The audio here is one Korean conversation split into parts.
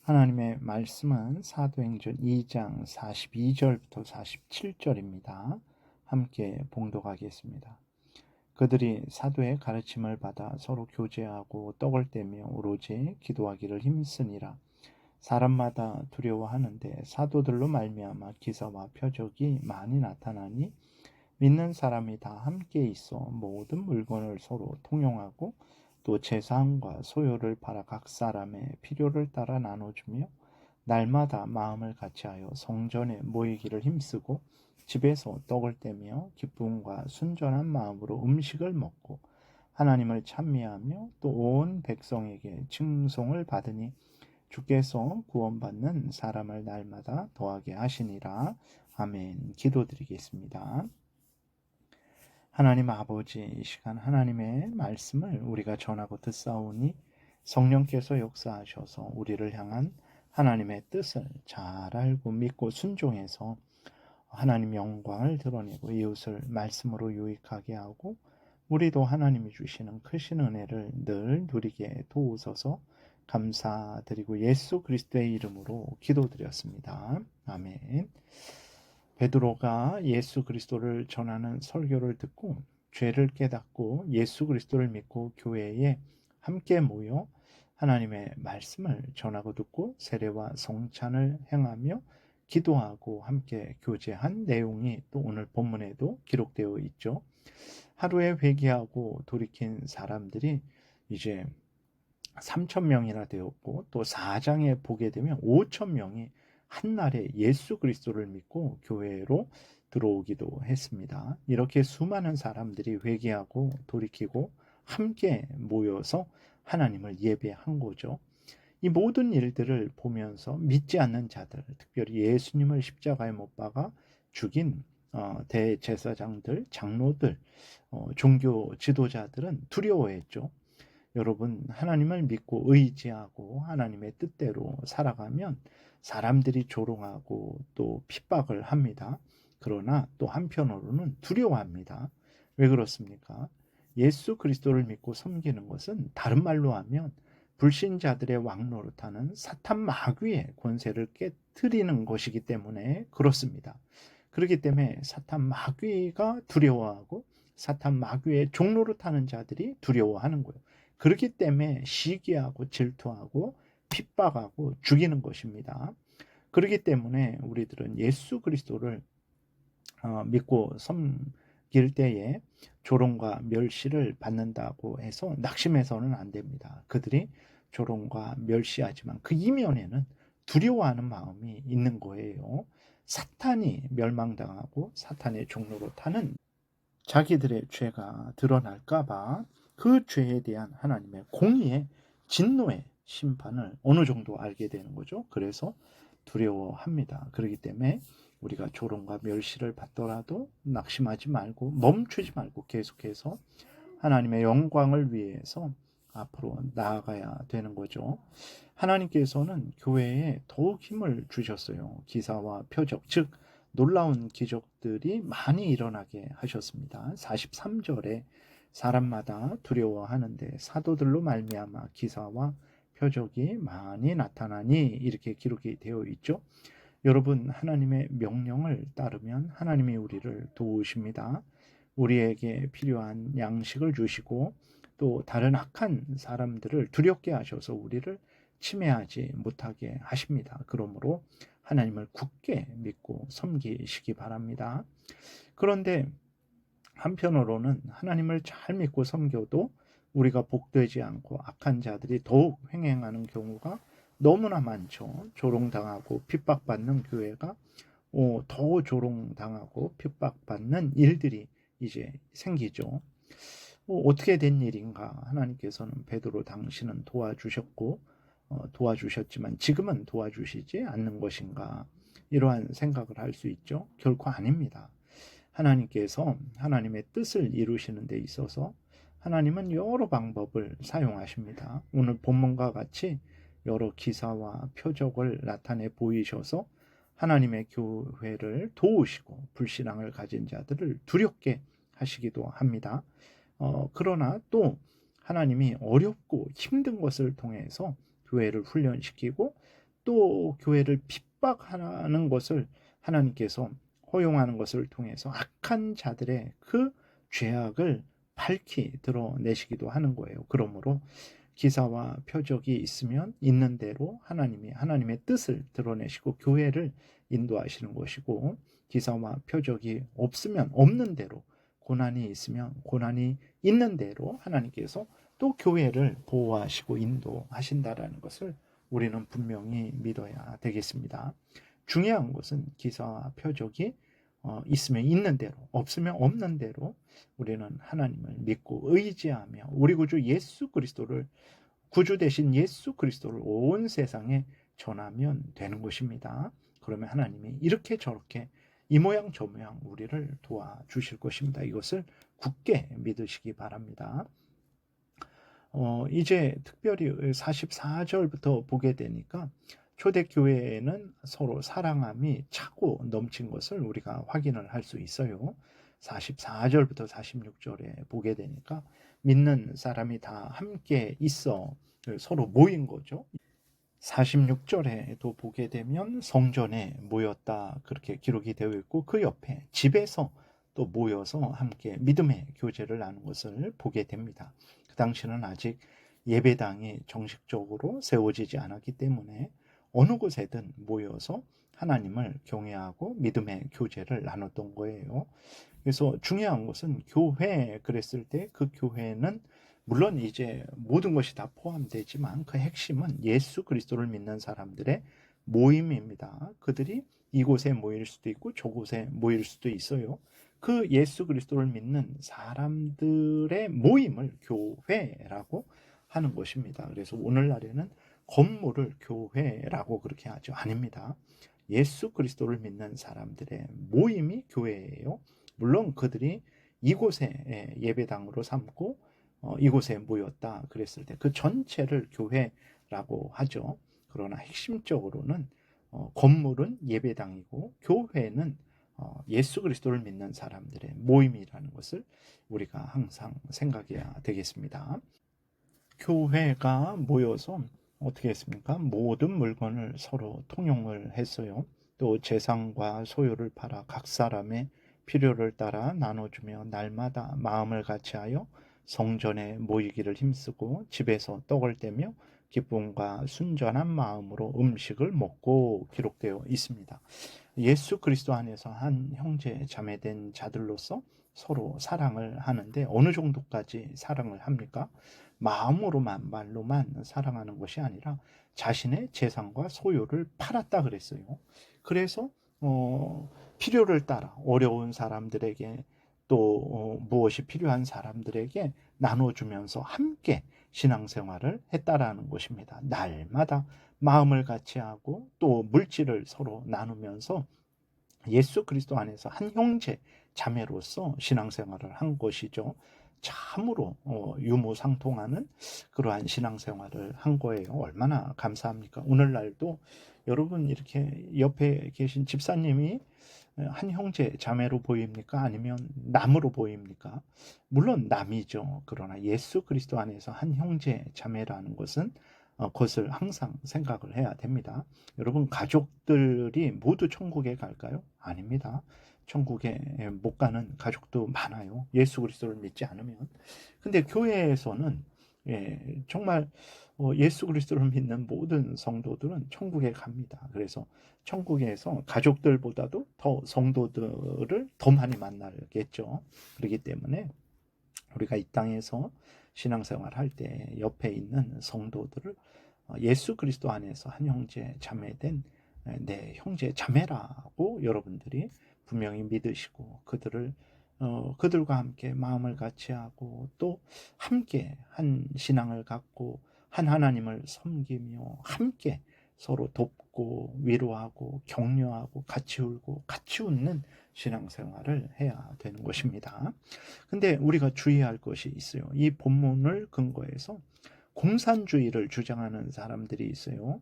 하나님의 말씀은 사도행전 2장 42절부터 47절입니다. 함께 봉독하겠습니다. 그들이 사도의 가르침을 받아 서로 교제하고 떡을 떼며 오로지 기도하기를 힘쓰니라. 사람마다 두려워하는데 사도들로 말미암아 기사와 표적이 많이 나타나니 믿는 사람이 다 함께 있어 모든 물건을 서로 통용하고 또 재산과 소유를 팔아 각 사람의 필요를 따라 나눠주며 날마다 마음을 같이하여 성전에 모이기를 힘쓰고 집에서 떡을 떼며 기쁨과 순전한 마음으로 음식을 먹고 하나님을 찬미하며 또 온 백성에게 칭송을 받으니 주께서 구원받는 사람을 날마다 더하게 하시니라. 아멘. 기도드리겠습니다. 하나님 아버지, 이 시간 하나님의 말씀을 우리가 전하고 듣사오니 성령께서 역사하셔서 우리를 향한 하나님의 뜻을 잘 알고 믿고 순종해서 하나님 영광을 드러내고 이웃을 말씀으로 유익하게 하고 우리도 하나님이 주시는 크신 은혜를 늘 누리게 도우소서. 감사드리고 예수 그리스도의 이름으로 기도드렸습니다. 아멘. 베드로가 예수 그리스도를 전하는 설교를 듣고 죄를 깨닫고 예수 그리스도를 믿고 교회에 함께 모여 하나님의 말씀을 전하고 듣고 세례와 성찬을 행하며 기도하고 함께 교제한 내용이 또 오늘 본문에도 기록되어 있죠. 하루에 회개하고 돌이킨 사람들이 이제 3,000명이나 되었고 또 4장에 보게 되면 5,000명이 한날에 예수 그리스도를 믿고 교회로 들어오기도 했습니다. 이렇게 수많은 사람들이 회개하고 돌이키고 함께 모여서 하나님을 예배한 거죠. 이 모든 일들을 보면서 믿지 않는 자들, 특별히 예수님을 십자가에 못 박아 죽인 대제사장들, 장로들, 종교 지도자들은 두려워했죠. 여러분, 하나님을 믿고 의지하고 하나님의 뜻대로 살아가면 사람들이 조롱하고 또 핍박을 합니다. 그러나 또 한편으로는 두려워합니다. 왜 그렇습니까? 예수 그리스도를 믿고 섬기는 것은 다른 말로 하면 불신자들의 왕노릇하는 사탄 마귀의 권세를 깨트리는 것이기 때문에 그렇습니다. 그렇기 때문에 사탄 마귀가 두려워하고 사탄 마귀의 종노릇하는 자들이 두려워하는 거예요. 그렇기 때문에 시기하고 질투하고 핍박하고 죽이는 것입니다. 그렇기 때문에 우리들은 예수 그리스도를 믿고 섬길 때에 조롱과 멸시를 받는다고 해서 낙심해서는 안 됩니다. 그들이 조롱과 멸시하지만 그 이면에는 두려워하는 마음이 있는 거예요. 사탄이 멸망당하고 사탄의 종로로 타는 자기들의 죄가 드러날까봐 그 죄에 대한 하나님의 공의의 진노의 심판을 어느 정도 알게 되는 거죠. 그래서 두려워합니다. 그렇기 때문에 우리가 조롱과 멸시를 받더라도 낙심하지 말고 멈추지 말고 계속해서 하나님의 영광을 위해서 앞으로 나아가야 되는 거죠. 하나님께서는 교회에 더욱 힘을 주셨어요. 기사와 표적, 즉 놀라운 기적들이 많이 일어나게 하셨습니다. 43절에 사람마다 두려워하는데 사도들로 말미암아 기사와 표적이 많이 나타나니 이렇게 기록이 되어 있죠. 여러분, 하나님의 명령을 따르면 하나님이 우리를 도우십니다. 우리에게 필요한 양식을 주시고 또 다른 악한 사람들을 두렵게 하셔서 우리를 침해하지 못하게 하십니다. 그러므로 하나님을 굳게 믿고 섬기시기 바랍니다. 그런데 한편으로는 하나님을 잘 믿고 섬겨도 우리가 복되지 않고 악한 자들이 더욱 횡행하는 경우가 너무나 많죠. 조롱당하고 핍박받는 교회가 더 조롱당하고 핍박받는 일들이 이제 생기죠. 어떻게 된 일인가? 하나님께서는 베드로 당신은 도와주셨고 도와주셨지만 지금은 도와주시지 않는 것인가? 이러한 생각을 할 수 있죠. 결코 아닙니다. 하나님께서 하나님의 뜻을 이루시는 데 있어서 하나님은 여러 방법을 사용하십니다. 오늘 본문과 같이 여러 기사와 표적을 나타내 보이셔서 하나님의 교회를 도우시고 불신앙을 가진 자들을 두렵게 하시기도 합니다. 그러나 또 하나님이 어렵고 힘든 것을 통해서 교회를 훈련시키고 또 교회를 핍박하는 것을 하나님께서 허용하는 것을 통해서 악한 자들의 그 죄악을 밝히 드러내시기도 하는 거예요. 그러므로 기사와 표적이 있으면 있는 대로 하나님의 뜻을 드러내시고 교회를 인도하시는 것이고, 기사와 표적이 없으면 없는 대로, 고난이 있으면 고난이 있는 대로 하나님께서 또 교회를 보호하시고 인도하신다라는 것을 우리는 분명히 믿어야 되겠습니다. 중요한 것은 기사와 표적이 있으면 있는 대로, 없으면 없는 대로 우리는 하나님을 믿고 의지하며 우리 구주 예수 그리스도를, 구주 되신 예수 그리스도를 온 세상에 전하면 되는 것입니다. 그러면 하나님이 이렇게 저렇게 이 모양 저 모양 우리를 도와주실 것입니다. 이것을 굳게 믿으시기 바랍니다. 이제 특별히 44절부터 보게 되니까 초대교회에는 서로 사랑함이 차고 넘친 것을 우리가 확인을 할 수 있어요. 44절부터 46절에 보게 되니까 믿는 사람이 다 함께 있어 서로 모인 거죠. 46절에도 보게 되면 성전에 모였다 그렇게 기록이 되어 있고, 그 옆에 집에서 또 모여서 함께 믿음의 교제를 나눈 것을 보게 됩니다. 그 당시는 아직 예배당이 정식적으로 세워지지 않았기 때문에 어느 곳에든 모여서 하나님을 경외하고 믿음의 교제를 나눴던 거예요. 그래서 중요한 것은 교회 그랬을 때 그 교회는 물론 이제 모든 것이 다 포함되지만 그 핵심은 예수 그리스도를 믿는 사람들의 모임입니다. 그들이 이곳에 모일 수도 있고 저곳에 모일 수도 있어요. 그 예수 그리스도를 믿는 사람들의 모임을 교회라고 하는 것입니다. 그래서 오늘날에는 건물을 교회라고 그렇게 하죠. 아닙니다. 예수 그리스도를 믿는 사람들의 모임이 교회예요. 물론 그들이 이곳에 예배당으로 삼고 이곳에 모였다 그랬을 때 그 전체를 교회라고 하죠. 그러나 핵심적으로는 건물은 예배당이고 교회는 예수 그리스도를 믿는 사람들의 모임이라는 것을 우리가 항상 생각해야 되겠습니다. 교회가 모여서 어떻게 했습니까? 모든 물건을 서로 통용을 했어요. 또 재산과 소유를 팔아 각 사람의 필요를 따라 나눠주며 날마다 마음을 같이하여 성전에 모이기를 힘쓰고 집에서 떡을 떼며 기쁨과 순전한 마음으로 음식을 먹고 기록되어 있습니다. 예수 그리스도 안에서 한 형제 자매된 자들로서 서로 사랑을 하는데 어느 정도까지 사랑을 합니까? 마음으로만 말로만 사랑하는 것이 아니라 자신의 재산과 소유를 팔았다 그랬어요. 그래서 필요를 따라 어려운 사람들에게 또 무엇이 필요한 사람들에게 나눠주면서 함께 신앙생활을 했다라는 것입니다. 날마다 마음을 같이 하고 또 물질을 서로 나누면서 예수 그리스도 안에서 한 형제 자매로서 신앙생활을 한 것이죠. 참으로 유무상통하는 그러한 신앙생활을 한 거예요. 얼마나 감사합니까? 오늘날도 여러분 이렇게 옆에 계신 집사님이 한 형제 자매로 보입니까? 아니면 남으로 보입니까? 물론 남이죠. 그러나 예수 그리스도 안에서 한 형제 자매라는 것은 그것을 항상 생각을 해야 됩니다. 여러분 가족들이 모두 천국에 갈까요? 아닙니다. 천국에 못 가는 가족도 많아요. 예수 그리스도를 믿지 않으면. 근데 교회에서는 정말 예수 그리스도를 믿는 모든 성도들은 천국에 갑니다. 그래서 천국에서 가족들보다도 더 성도들을 더 많이 만나겠죠. 그렇기 때문에 우리가 이 땅에서 신앙생활 할 때 옆에 있는 성도들을 예수 그리스도 안에서 한 형제 자매된 내 형제 자매라고 여러분들이 분명히 믿으시고 그들과 함께 마음을 같이 하고 또 함께 한 신앙을 갖고 한 하나님을 섬기며 함께 서로 돕고 위로하고 격려하고 같이 울고 같이 웃는 신앙생활을 해야 되는 것입니다. 근데 우리가 주의할 것이 있어요. 이 본문을 근거해서 공산주의를 주장하는 사람들이 있어요.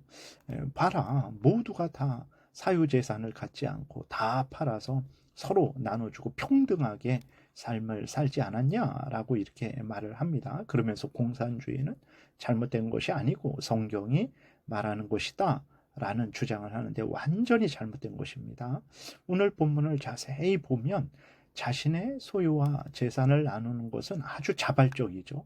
봐라, 모두가 다 사유재산을 갖지 않고 다 팔아서 서로 나눠주고 평등하게 삶을 살지 않았냐라고 이렇게 말을 합니다. 그러면서 공산주의는 잘못된 것이 아니고 성경이 말하는 것이다 라는 주장을 하는데 완전히 잘못된 것입니다. 오늘 본문을 자세히 보면 자신의 소유와 재산을 나누는 것은 아주 자발적이죠.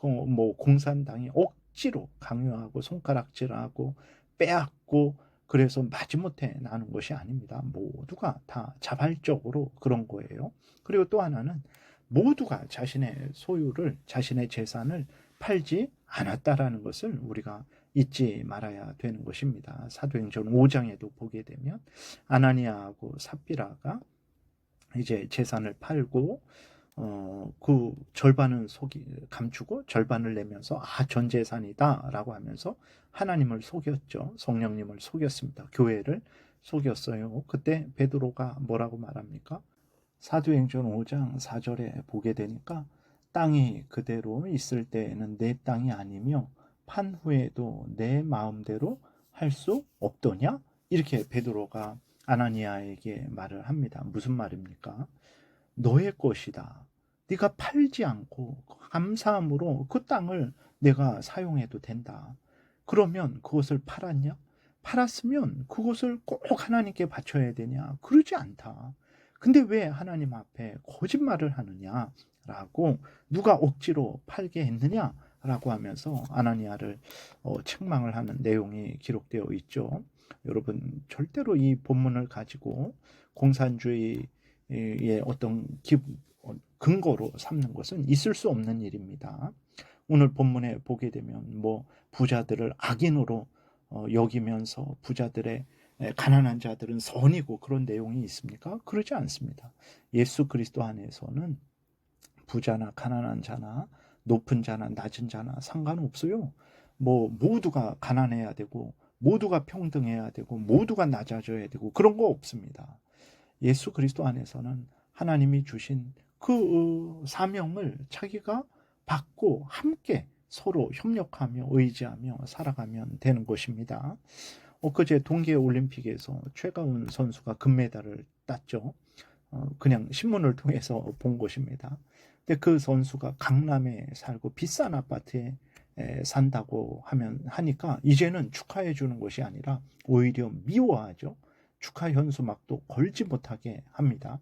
뭐 공산당이 억지로 강요하고 손가락질하고 빼앗고 그래서 마지못해 나눈 것이 아닙니다. 모두가 다 자발적으로 그런 거예요. 그리고 또 하나는 모두가 자신의 소유를, 자신의 재산을 팔지 않았다라는 것을 우리가 잊지 말아야 되는 것입니다. 사도행전 5장에도 보게 되면 아나니아하고 삽비라가 이제 재산을 팔고 그 절반은 감추고 절반을 내면서 전 재산이다라고 하면서 하나님을 속였죠. 성령님을 속였습니다. 교회를 속였어요. 그때 베드로가 뭐라고 말합니까? 사도행전 5장 4절에 보게 되니까 땅이 그대로 있을 때에는 내 땅이 아니며 판 후에도 내 마음대로 할 수 없더냐? 이렇게 베드로가 아나니아에게 말을 합니다. 무슨 말입니까? 너의 것이다. 네가 팔지 않고 감사함으로 그 땅을 내가 사용해도 된다. 그러면 그것을 팔았냐? 팔았으면 그것을 꼭 하나님께 바쳐야 되냐? 그러지 않다. 근데 왜 하나님 앞에 거짓말을 하느냐라고 누가 억지로 팔게 했느냐라고 하면서 아나니아를 책망을 하는 내용이 기록되어 있죠. 여러분 절대로 이 본문을 가지고 공산주의의 어떤 근거로 삼는 것은 있을 수 없는 일입니다. 오늘 본문에 보게 되면 부자들을 악인으로 여기면서 부자들의 가난한 자들은 선이고 그런 내용이 있습니까? 그러지 않습니다. 예수 그리스도 안에서는 부자나 가난한 자나 높은 자나 낮은 자나 상관없어요. 모두가 가난해야 되고 모두가 평등해야 되고 모두가 낮아져야 되고 그런 거 없습니다. 예수 그리스도 안에서는 하나님이 주신 그 사명을 자기가 받고 함께 서로 협력하며 의지하며 살아가면 되는 것입니다. 엊그제 동계올림픽에서 최가운 선수가 금메달을 땄죠. 그냥 신문을 통해서 본 것입니다. 근데 그 선수가 강남에 살고 비싼 아파트에 산다고 하니까 이제는 축하해 주는 것이 아니라 오히려 미워하죠. 축하 현수막도 걸지 못하게 합니다.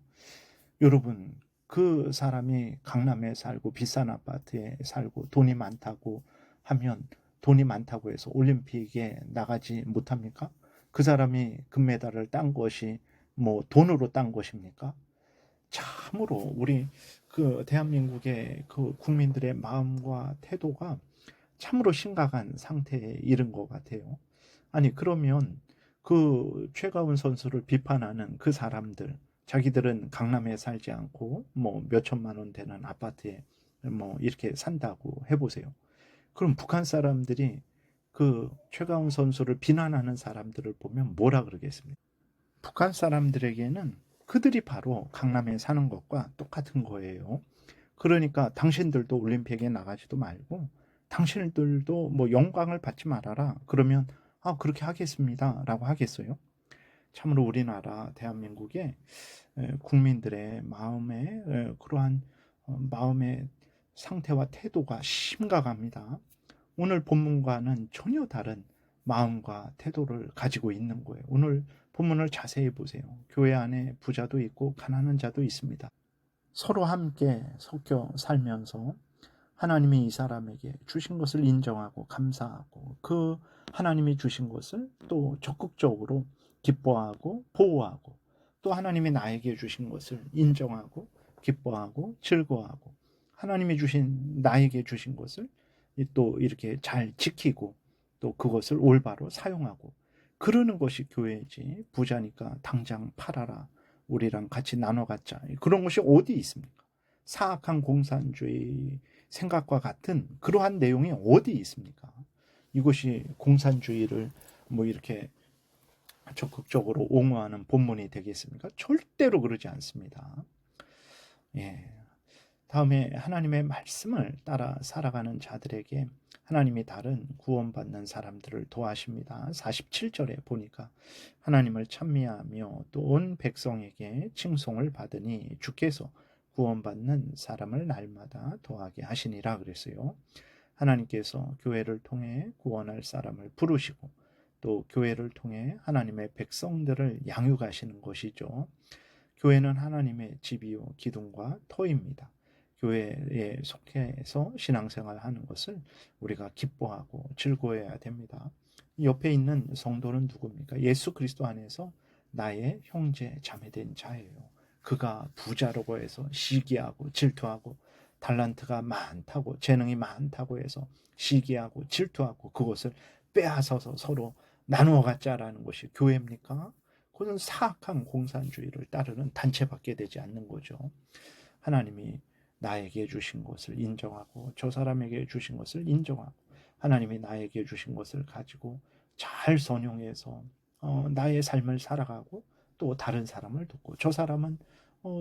여러분, 그 사람이 강남에 살고 비싼 아파트에 살고 돈이 많다고 하면 돈이 많다고 해서 올림픽에 나가지 못합니까? 그 사람이 금메달을 딴 것이 돈으로 딴 것입니까? 참으로 우리 그 대한민국의 그 국민들의 마음과 태도가 참으로 심각한 상태에 이른 것 같아요. 아니 그러면 그 최가운 선수를 비판하는 그 사람들, 자기들은 강남에 살지 않고 몇 천만 원 되는 아파트에 이렇게 산다고 해보세요. 그럼 북한 사람들이 그 최가운 선수를 비난하는 사람들을 보면 뭐라 그러겠습니까? 북한 사람들에게는 그들이 바로 강남에 사는 것과 똑같은 거예요. 그러니까 당신들도 올림픽에 나가지도 말고 당신들도 영광을 받지 말아라. 그러면 그렇게 하겠습니다. 라고 하겠어요. 참으로 우리나라 대한민국의 국민들의 마음에 그러한 마음의 상태와 태도가 심각합니다. 오늘 본문과는 전혀 다른 마음과 태도를 가지고 있는 거예요. 오늘 본문을 자세히 보세요. 교회 안에 부자도 있고 가난한 자도 있습니다. 서로 함께 섞여 살면서 하나님이 이 사람에게 주신 것을 인정하고 감사하고 그 하나님이 주신 것을 또 적극적으로 기뻐하고 보호하고 또 하나님이 나에게 주신 것을 인정하고 기뻐하고 즐거워하고 하나님이 주신 나에게 주신 것을 또 이렇게 잘 지키고 또 그것을 올바로 사용하고 그러는 것이 교회이지 부자니까 당장 팔아라 우리랑 같이 나눠 갖자 그런 것이 어디 있습니까? 사악한 공산주의 생각과 같은 그러한 내용이 어디 있습니까? 이것이 공산주의를 이렇게 적극적으로 옹호하는 본문이 되겠습니까? 절대로 그러지 않습니다. 예. 다음에 하나님의 말씀을 따라 살아가는 자들에게 하나님이 다른 구원받는 사람들을 도와십니다. 47절에 보니까 하나님을 찬미하며 또 온 백성에게 칭송을 받으니 주께서 구원받는 사람을 날마다 도하게 하시니라 그랬어요. 하나님께서 교회를 통해 구원할 사람을 부르시고 또 교회를 통해 하나님의 백성들을 양육하시는 것이죠. 교회는 하나님의 집이요 기둥과 터입니다. 교회에 속해서 신앙생활하는 것을 우리가 기뻐하고 즐거워해야 됩니다. 옆에 있는 성도는 누굽니까? 예수 그리스도 안에서 나의 형제 자매된 자예요. 그가 부자라고 해서 시기하고 질투하고 달란트가 많다고 재능이 많다고 해서 시기하고 질투하고 그것을 빼앗아서 서로 나누어 갖자라는 것이 교회입니까? 그것은 사악한 공산주의를 따르는 단체밖에 되지 않는 거죠. 하나님이 나에게 주신 것을 인정하고 저 사람에게 주신 것을 인정하고 하나님이 나에게 주신 것을 가지고 잘 선용해서 나의 삶을 살아가고 또 다른 사람을 돕고 저 사람은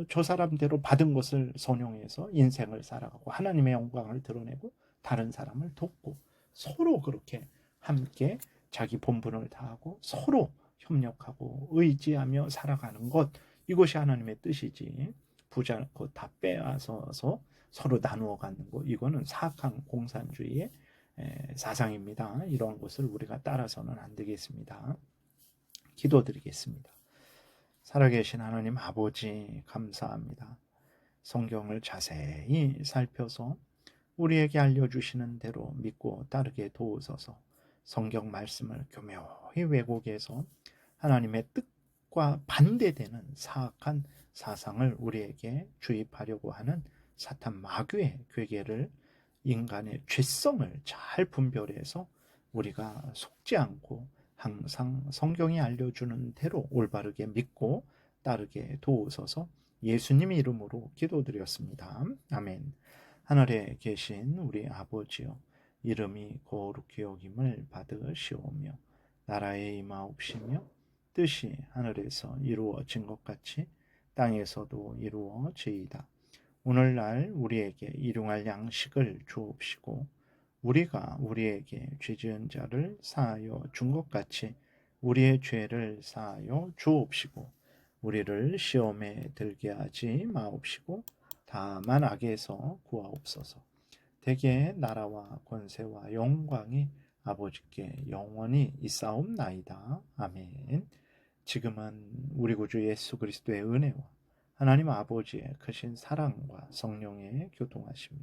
저 사람대로 받은 것을 선용해서 인생을 살아가고 하나님의 영광을 드러내고 다른 사람을 돕고 서로 그렇게 함께 자기 본분을 다하고 서로 협력하고 의지하며 살아가는 것, 이것이 하나님의 뜻이지 부자 다 빼앗아서 서로 나누어 갖는 것, 이거는 사악한 공산주의의 사상입니다. 이런 것을 우리가 따라서는 안 되겠습니다. 기도드리겠습니다. 살아계신 하나님 아버지 감사합니다. 성경을 자세히 살펴서 우리에게 알려주시는 대로 믿고 따르게 도우소서. 성경 말씀을 교묘히 왜곡해서 하나님의 뜻과 반대되는 사악한 사상을 우리에게 주입하려고 하는 사탄 마귀의 괴계를, 인간의 죄성을 잘 분별해서 우리가 속지 않고 항상 성경이 알려주는 대로 올바르게 믿고 따르게 도우소서. 예수님 이름으로 기도드렸습니다. 아멘. 하늘에 계신 우리 아버지여, 이름이 거룩히 여김을 받으시오며 나라의 임하옵시며 뜻이 하늘에서 이루어진 것 같이 땅에서도 이루어지이다. 오늘날 우리에게 일용할 양식을 주옵시고 우리가 우리에게 죄 지은 자를 사하여 준 것 같이 우리의 죄를 사하여 주옵시고 우리를 시험에 들게 하지 마옵시고 다만 악에서 구하옵소서. 대개 나라와 권세와 영광이 아버지께 영원히 있사옵나이다. 아멘. 지금은 우리 구주 예수 그리스도의 은혜와 하나님 아버지의 크신 사랑과 성령의 교통하심,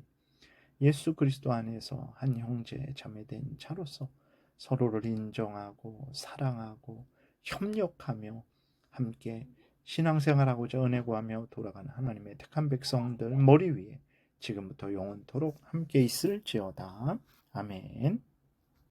예수 그리스도 안에서 한 형제 자매된 자로서 서로를 인정하고 사랑하고 협력하며 함께 신앙생활하고자 은혜 구하며 돌아가는 하나님의 택한 백성들 머리 위에 지금부터 영원토록 함께 있을지어다. 아멘.